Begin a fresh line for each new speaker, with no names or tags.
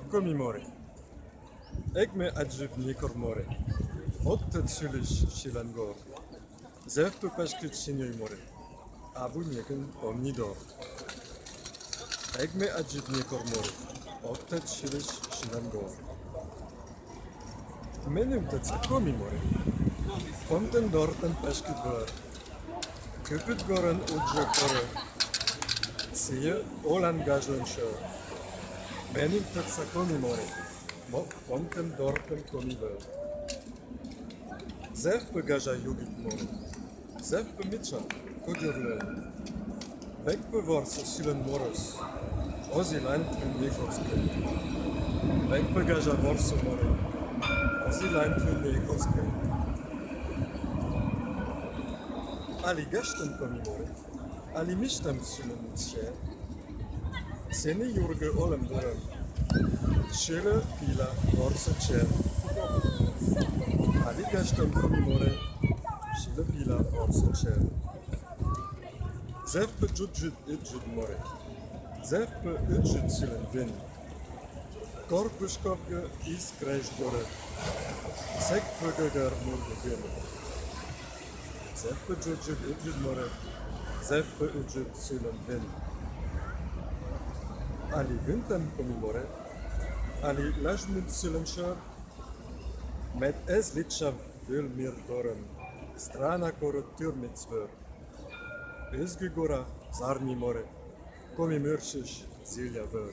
komimore. Ik me adjib nikormore. Ottet sulish shilangor. Zev pepashkit shinyoimore. Abu nieken omnidor. Ik me adjib nikormore. Ottet sulish shilangor. Menem tet komimore. Komten dorten pashkit gor. Kupit goren udje kore. Zie olan gajon show. Menem tet komimore. Komten dorten komimore. Zev pegaja yugit more. Zev pemitcha kodjurlen. Vek pevorse silen moros. Oziland in nekoske. Vek pegaja vorse more. Oziland in nekoske. Ali gashten komimore. Ali mishtem silen tsher. Seni yurge olem durum. Shere pila vorse tsher. Ali gashtem komimore. Shile pila vorse tsher. Zev pe judjid idjid more. Zev pe idjid silen vin. Korpushkovge is kresh gore. Sek pegegar murge vin. Zev pe judjid idjid more. Zev pe idjid silen vin. Ali vintem komimore. Ali lajmid silen shar. Met ez litcha vil mir dorem. Strana koro turmit svör. Ezgi gora zarni more. Komi möršiš zilja vör.